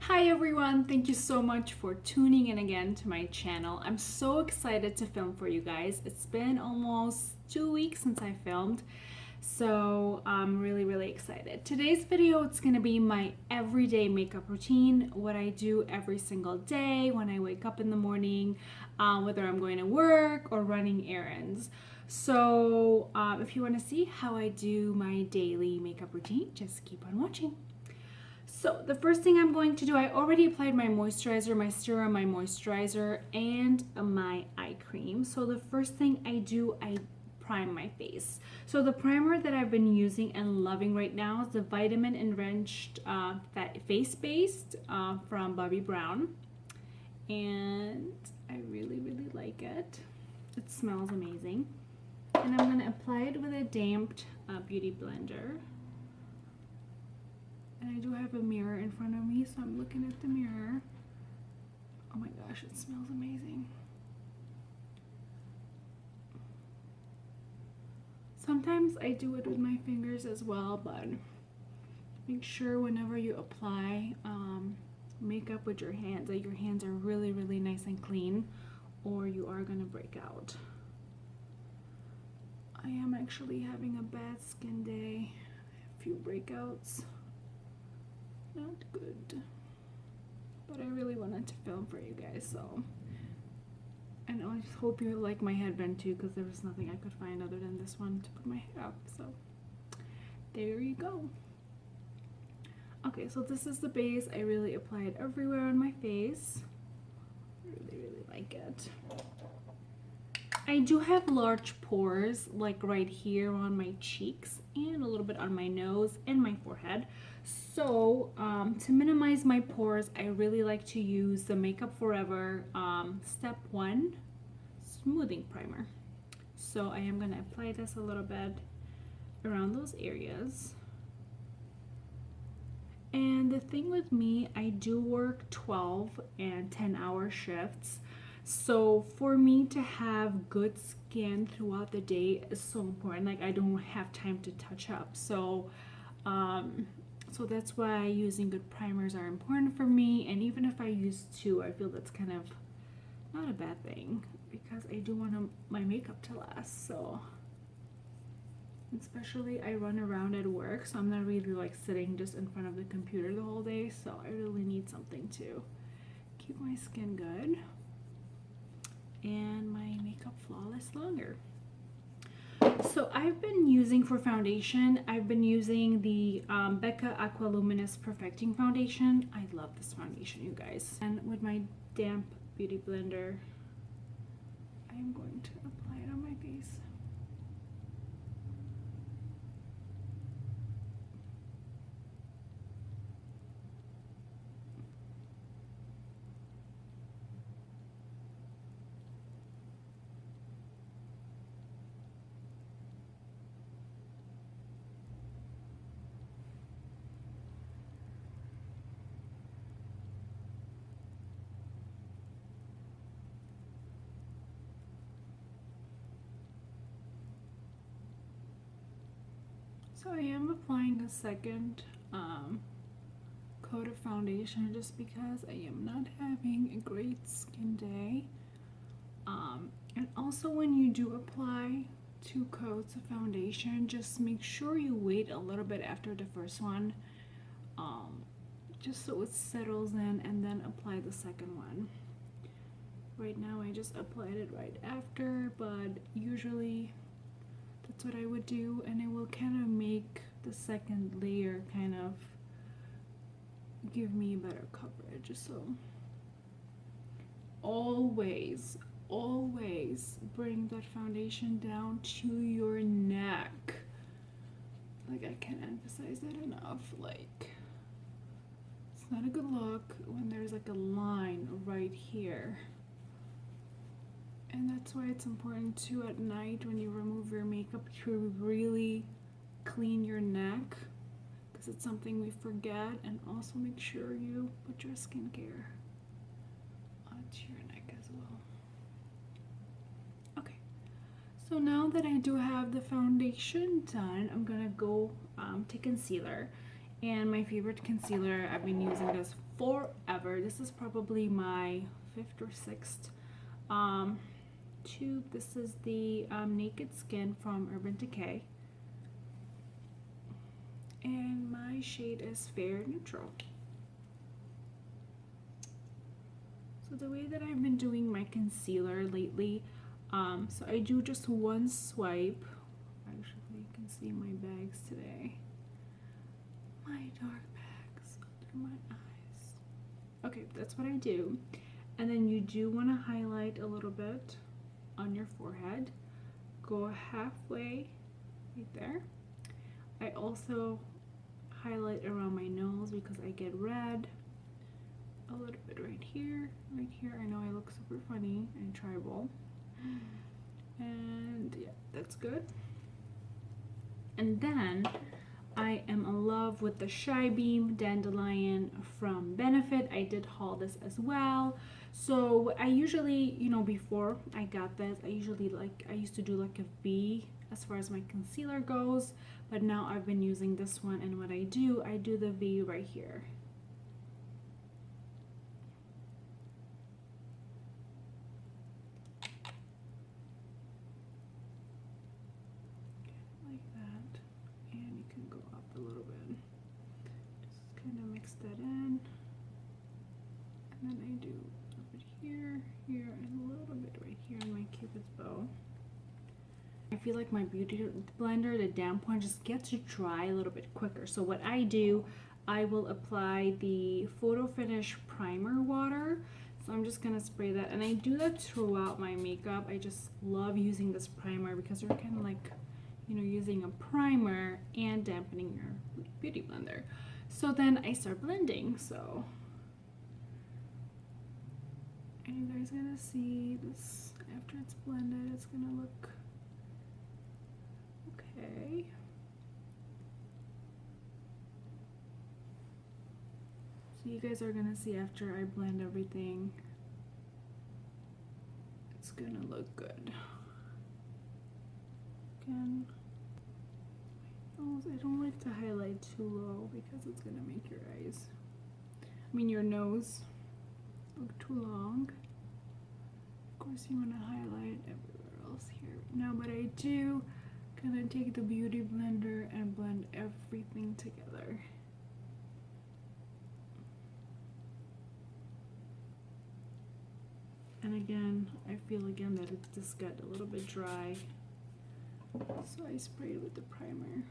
Hi everyone, thank you so much for tuning in again to my channel. I'm so excited to film for you guys. It's been almost 2 weeks since I filmed, so I'm really excited. Today's video, it's gonna be my everyday makeup routine, what I do every single day when I wake up in the morning, whether I'm going to work or running errands. So if you want to see how I do my daily makeup routine, just keep on watching. So the first thing I'm going to do, I already applied my moisturizer, my serum, my moisturizer, and my eye cream. So the first thing I do, I prime my face. So the primer that I've been using and loving right now is the Vitamin Enriched Face Based from Bobbi Brown. And I really like it. It smells amazing. And I'm going to apply it with a damped beauty blender. And I do have a mirror in front of me, so I'm looking at the mirror. Oh my gosh, it smells amazing. Sometimes I do it with my fingers as well, but make sure whenever you apply makeup with your hands, that your hands are really nice and clean, or you are gonna break out. I am actually having a bad skin day, a few breakouts. Not good, but I really wanted to film for you guys, so. And I just hope you like my headband too, because there was nothing I could find other than this one to put my hair up, so there you go. Okay, so this is the base. I really apply it everywhere on my face. Really like it. I do have large pores, like right here on my cheeks and a little bit on my nose and my forehead. So to minimize my pores, I really like to use the Makeup Forever Step 1 Smoothing Primer. So I am going to apply this a little bit around those areas. And the thing with me, I do work 12 and 10-hour shifts. So for me to have good skin throughout the day is so important. Like, I don't have time to touch up. So that's why using good primers are important for me. And even if I use 2, I feel that's kind of not a bad thing, because I do want my makeup to last. So especially I run around at work, so I'm not really like sitting just in front of the computer the whole day. So I really need something to keep my skin good and my makeup flawless longer. So I've been using for foundation, I've been using the Becca Aqua Luminous Perfecting Foundation. I love this foundation, you guys. And with my damp beauty blender, I'm going to apply it on my face. So I am applying a second coat of foundation just because I am not having a great skin day. And also, when you do apply 2 coats of foundation, just make sure you wait a little bit after the first one, just so it settles in, and then apply the second one. Right now I just applied it right after, but usually that's what I would do, and it will kind of make the second layer kind of give me better coverage. So always bring that foundation down to your neck. Like, I can't emphasize that enough. Like, it's not a good look when there's like a line right here. And that's why it's important too at night when you remove your makeup to really clean your neck, because it's something we forget. And also make sure you put your skincare onto your neck as well. Okay, so now that I do have the foundation done, I'm gonna go to concealer. And my favorite concealer, I've been using this forever. This is probably my 5th or 6th tube. This is the Naked Skin from Urban Decay, and my shade is Fair Neutral. So the way that I've been doing my concealer lately, so I do just one swipe. Actually, you can see my bags today. My dark bags under my eyes. Okay, that's what I do. And then you do want to highlight a little bit on your forehead. Go halfway right there. I also highlight around my nose because I get red. A little bit right here, right here. I know I look super funny and tribal. And yeah, that's good. And then I am in love with the Shy Beam Dandelion from Benefit. I did haul this as well. So I usually, you know, before I got this, I used to do like a V as far as my concealer goes, but now I've been using this one, and what I do the V right here. Like that, and you can go up a little bit. Just kind of mix that in, and then I do a little bit here, here, and a little bit right here on my Cupid's bow. I feel like my beauty blender, the damp one, just gets dry a little bit quicker. So what I do, I will apply the Photo Finish Primer water. So I'm just gonna spray that, and I do that throughout my makeup. I just love using this primer because you're kind of like, you know, using a primer and dampening your beauty blender. So then I start blending. So, and you guys gonna see this after it's blended. It's gonna look okay. So you guys are gonna see after I blend everything, it's gonna look good. Again, I don't like to highlight too low because it's gonna make your eyes, your nose look too long. Of course you wanna highlight everywhere else here. Now, but I do gonna take the beauty blender and blend everything together. And again, I feel again that it's just got a little bit dry, so I sprayed with the primer.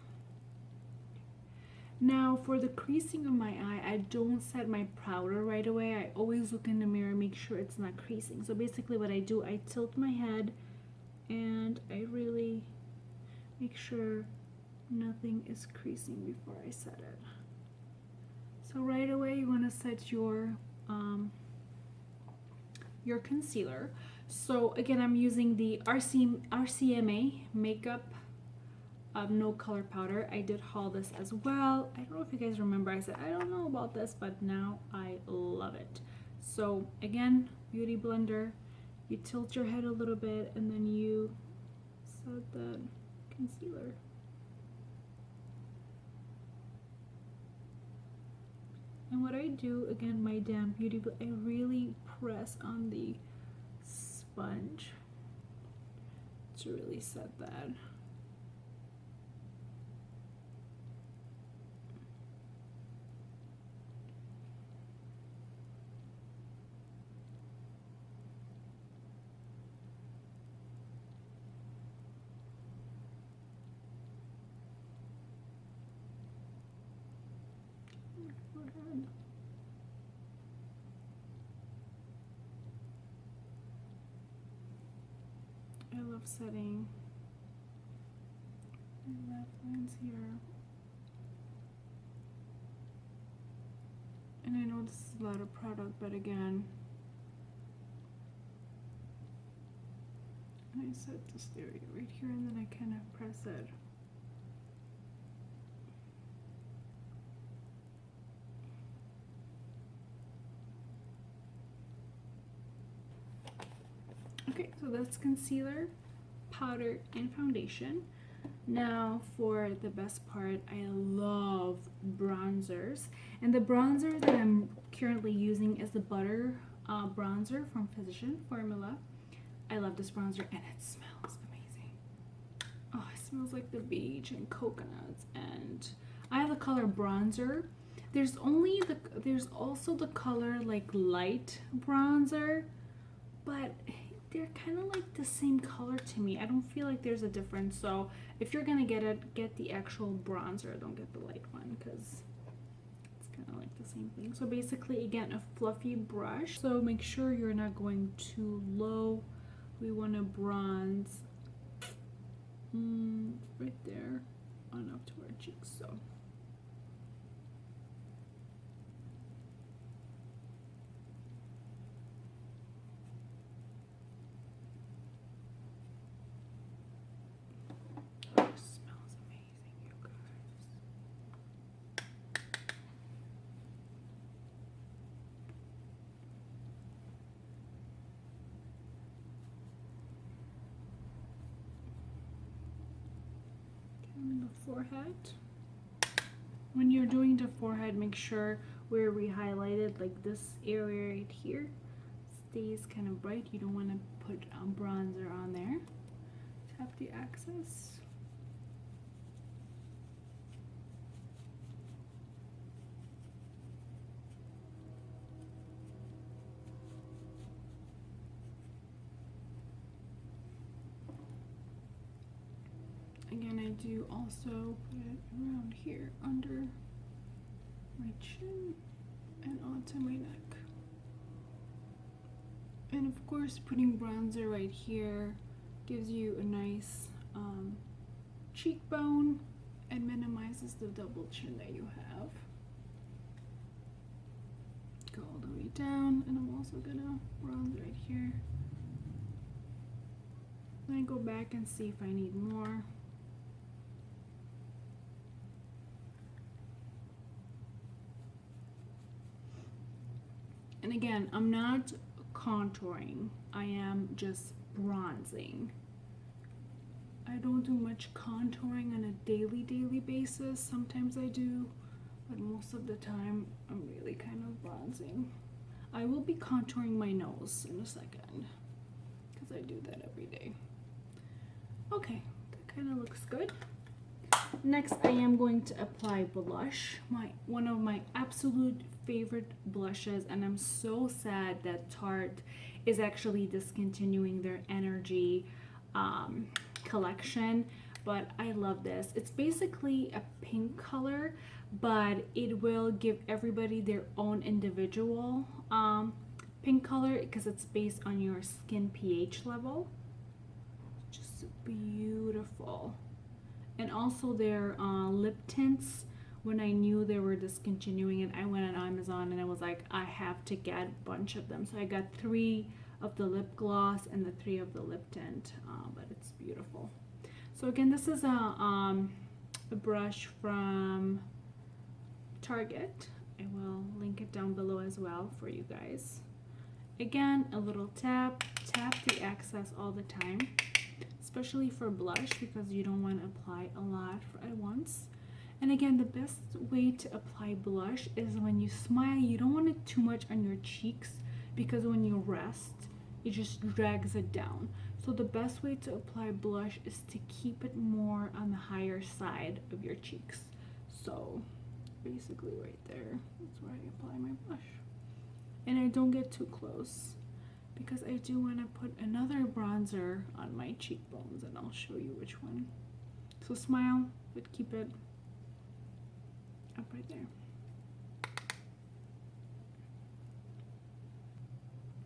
Now for the creasing of my eye, I don't set my powder right away. I always look in the mirror, make sure it's not creasing. So basically what I do, I tilt my head and I really make sure nothing is creasing before I set it. So right away you want to set your concealer. So again, I'm using the RCMA Makeup No Color Powder. I did haul this as well. I don't know if you guys remember, I said I don't know about this, but now I love it. So again, beauty blender, you tilt your head a little bit and then you set the concealer. And what I do, again, my damp beauty, I really press on the sponge to really set that. I love setting my left lines here. And I know this is a lot of product, but again, I set this area right here and then I kind of press it. Okay, so that's concealer, powder, and foundation. Now for the best part, I love bronzers. And the bronzer that I'm currently using is the Butter bronzer from Physician Formula. I love this bronzer and it smells amazing. Oh, it smells like the beach and coconuts. And I have the color bronzer. There's also the color like light bronzer, but they're kind of like the same color to me. I don't feel like there's a difference. So if you're gonna get it, get the actual bronzer. Don't get the light one because it's kind of like the same thing. So basically, again, a fluffy brush. So make sure you're not going too low. We want to bronze right there on up to our cheeks. So the forehead. When you're doing the forehead, make sure where we highlighted, like this area right here, stays kind of bright. You don't want to put bronzer on there. Tap the excess. Again, I do also put it around here under my chin and onto my neck. And of course, putting bronzer right here gives you a nice cheekbone and minimizes the double chin that you have. Go all the way down, and I'm also gonna bronze right here. Then I go back and see if I need more. And again, I'm not contouring, I am just bronzing. I don't do much contouring on a daily basis. Sometimes I do, but most of the time I'm really kind of bronzing. I will be contouring my nose in a second because I do that every day. Okay, that kind of looks good. Next, I am going to apply blush, one of my absolute favorite blushes, and I'm so sad that Tarte is actually discontinuing their Energy collection, but I love this. It's basically a pink color, but it will give everybody their own individual pink color because it's based on your skin pH level. Just beautiful. And also their lip tints, when I knew they were discontinuing it, I went on Amazon and I was like, I have to get a bunch of them. So I got 3 of the lip gloss and the 3 of the lip tint, but it's beautiful. So again, this is a brush from Target. I will link it down below as well for you guys. Again, a little tap the excess all the time, especially for blush because you don't want to apply a lot at once. And again, the best way to apply blush is when you smile. You don't want it too much on your cheeks because when you rest, it just drags it down. So the best way to apply blush is to keep it more on the higher side of your cheeks. So basically right there, that's where I apply my blush. And I don't get too close because I do want to put another bronzer on my cheekbones, and I'll show you which one. So smile, but keep it up right there.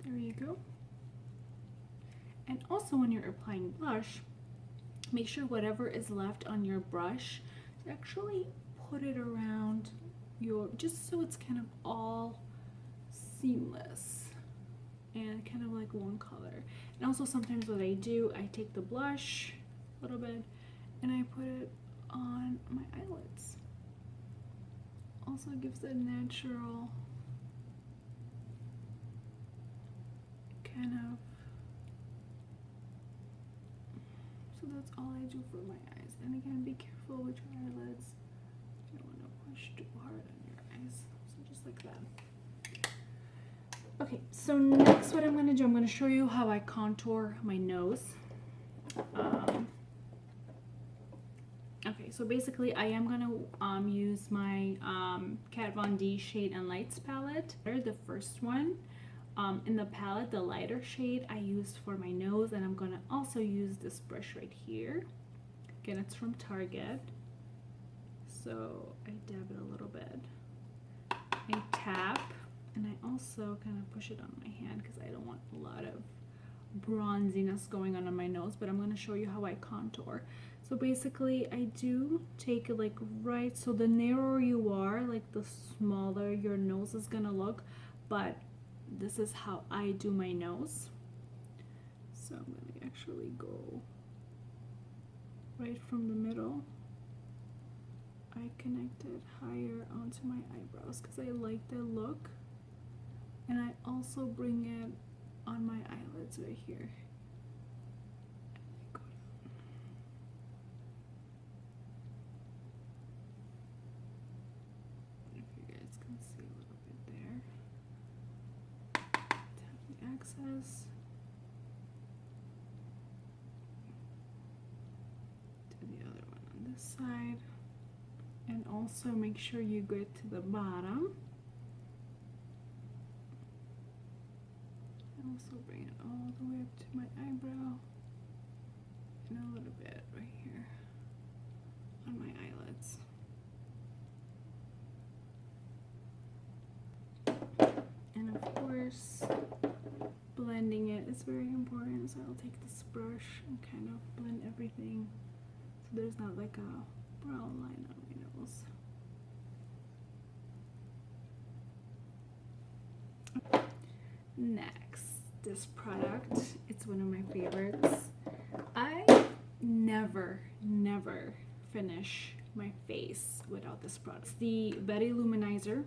There you go. And also when you're applying blush, make sure whatever is left on your brush, actually put it around your, just so it's kind of all seamless and kind of like one color. And also sometimes what I do, I take the blush a little bit and I put it on my eyelids. Also gives a natural kind of, so that's all I do for my eyes. And again, be careful with your eyelids. You don't want to push too hard on your eyes. So just like that. Okay, so next what I'm going to do, I'm going to show you how I contour my nose. Okay, so basically I am going to use my Kat Von D Shade and Lights palette. The first one. In the palette, the lighter shade I used for my nose, and I'm going to also use this brush right here. Again, it's from Target. So I dab it a little bit. I tap, and I also kind of push it on my hand because I don't want a lot of bronziness going on my nose, but I'm going to show you how I contour. So basically I do take it like right, so the narrower you are, like the smaller your nose is going to look, but this is how I do my nose. So I'm going to actually go right from the middle. I connect it higher onto my eyebrows because I like the look, and I also bring it on my eyelids right here. Go down. If you guys can see a little bit there. Tap the excess. Do the other one on this side. And also make sure you get to the bottom. And also bring it all the way up to my eyebrow. And a little bit right here on my eyelids. And of course, blending it is very important. So I'll take this brush and kind of blend everything so there's not like a brown line on my nose. Next, this product, it's one of my favorites. I never finish my face without this product. It's the Betty Luminizer.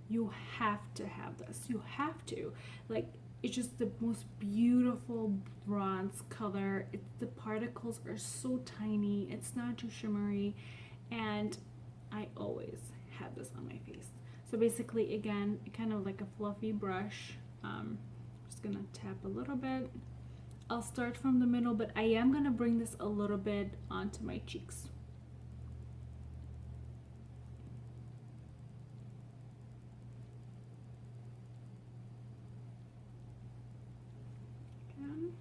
You have to have this. You have to. Like, it's just the most beautiful bronze color. The particles are so tiny. It's not too shimmery, and I always have this on my face. So basically, again, kind of like a fluffy brush. Just gonna tap a little bit. I'll start from the middle, but I am gonna bring this a little bit onto my cheeks. Again,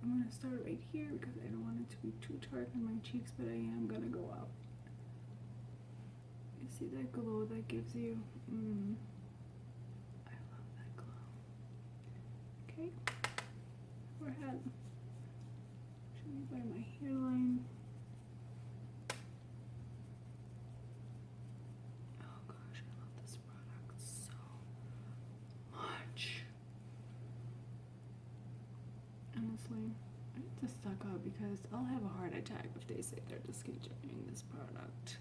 I'm gonna start right here because I don't want it to be too dark on my cheeks, but I am gonna go up. You see that glow that gives you? I love that glow. Okay, forehead. Show you by my hairline. Oh gosh, I love this product so much. Honestly, I need to stock up because I'll have a heart attack if they say they're discontinuing this product.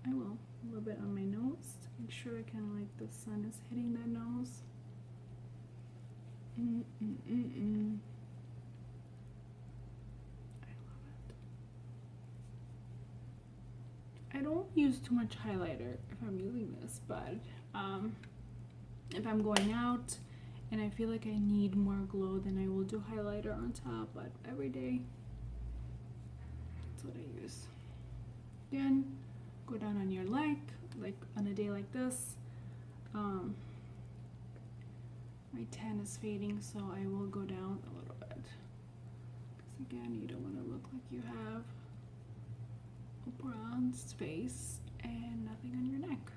I will. A little bit on my nose to make sure I kind of like the sun is hitting that nose. I love it. I don't use too much highlighter if I'm using this, but if I'm going out and I feel like I need more glow, then I will do highlighter on top, but every day, that's what I use. Again, go down on your leg, like on a day like this. My tan is fading, so I will go down a little bit. Because again, you don't want to look like you have a bronzed face and nothing on your neck.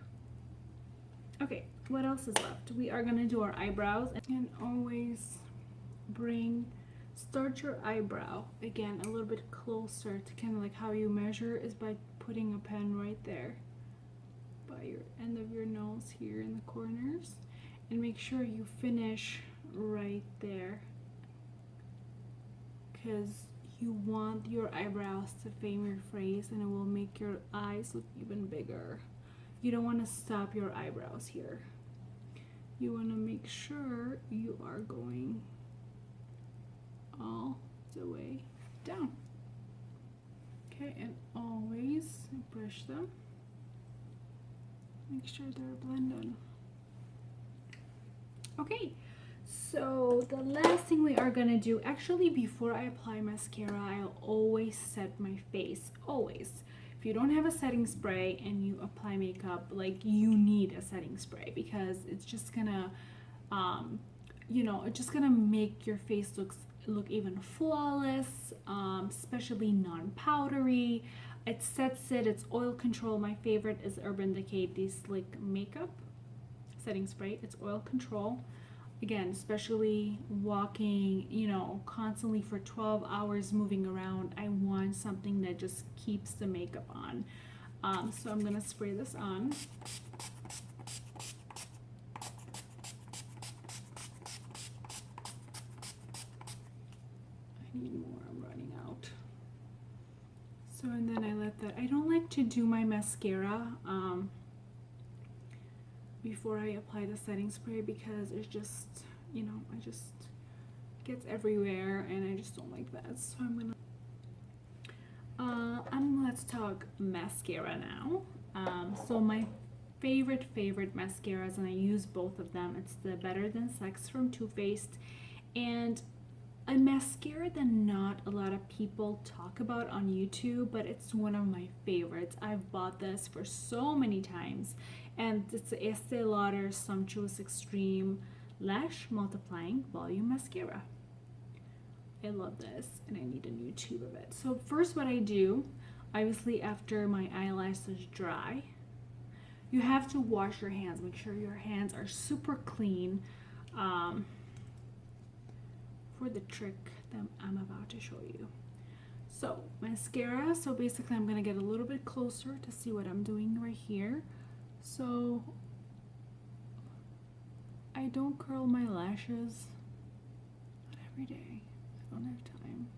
Okay, what else is left? We are gonna do our eyebrows, and always start your eyebrow again a little bit closer to kind of like how you measure is by putting a pen right there by your end of your nose here in the corners, and make sure you finish right there because you want your eyebrows to frame your face and it will make your eyes look even bigger. You don't want to stop your eyebrows here. You want to make sure you are going all the way down. Okay, and always brush them. Make sure they're blended. Okay, so the last thing we are gonna do, actually before I apply mascara, I'll always set my face, always. If you don't have a setting spray and you apply makeup, like, you need a setting spray, because it's just gonna, you know, it's just gonna make your face look even flawless, especially non-powdery. It sets it, it's oil control. My favorite is Urban Decay De-Slick Makeup setting spray. It's oil control. Again, especially walking, you know, constantly for 12 hours moving around, I want something that just keeps the makeup on. So I'm gonna spray this on. I need more, I'm running out. So, and then I let that, I don't like to do my mascara before I apply the setting spray, because it's just, you know, it just gets everywhere and I just don't like that. So I'm gonna, let's talk mascara now. So my favorite mascaras, and I use both of them. It's the Better Than Sex from Too Faced, and a mascara that not a lot of people talk about on YouTube, but it's one of my favorites. I've bought this for so many times, and it's the Estee Lauder Sumptuous Extreme Lash Multiplying Volume Mascara. I love this, and I need a new tube of it. So first what I do, obviously after my eyelashes dry, you have to wash your hands. Make sure your hands are super clean. For the trick that I'm about to show you. So mascara, so basically I'm gonna get a little bit closer to see what I'm doing right here. So I don't curl my lashes, not every day, I don't have time.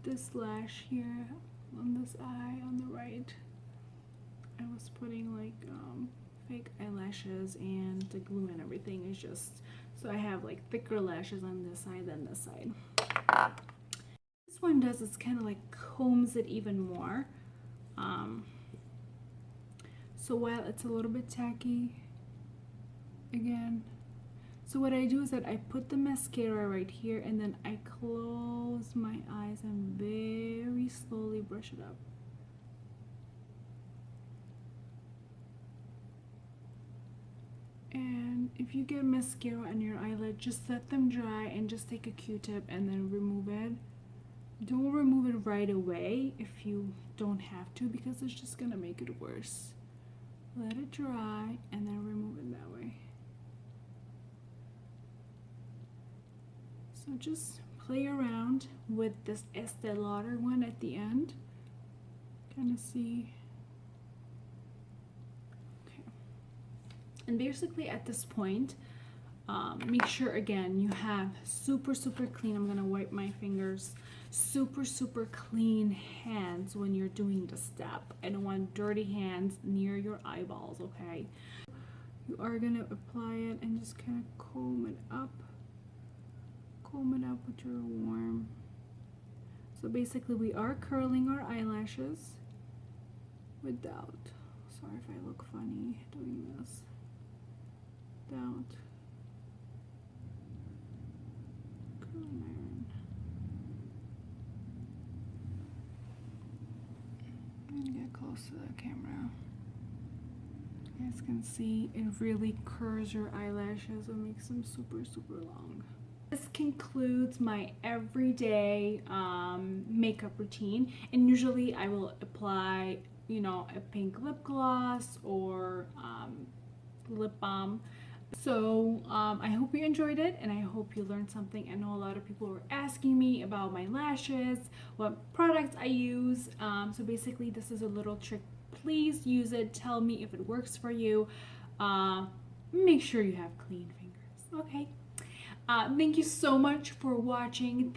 This lash here on this eye on the right, I was putting like fake eyelashes, and the glue and everything is just, so I have like thicker lashes on this side than this side. This one does is kind of like combs it even more. So while it's a little bit tacky, again, so what I do is that I put the mascara right here, and then I close my eyes and very slowly brush it up. And if you get mascara on your eyelid, just let them dry and just take a Q-tip and then remove it. Don't remove it right away if you don't have to, because it's just gonna make it worse. Let it dry and then remove it that way. So just play around with this Estee Lauder one at the end. Kind of see. And basically at this point, make sure again you have super clean, I'm gonna wipe my fingers, super clean hands when you're doing the step. I don't want dirty hands near your eyeballs, okay? You are gonna apply it and just kind of comb it up with your warm. So basically we are curling our eyelashes without, sorry if I look funny doing this. Out curling iron, and get close to the camera. You guys can see it really curls your eyelashes and makes them super long. This concludes my everyday makeup routine, and usually I will apply, you know, a pink lip gloss or lip balm. So I hope you enjoyed it, and I hope you learned something. I know a lot of people were asking me about my lashes, what products I use. So basically this is a little trick. Please use it. Tell me if it works for you. Make sure you have clean fingers. Okay. Thank you so much for watching.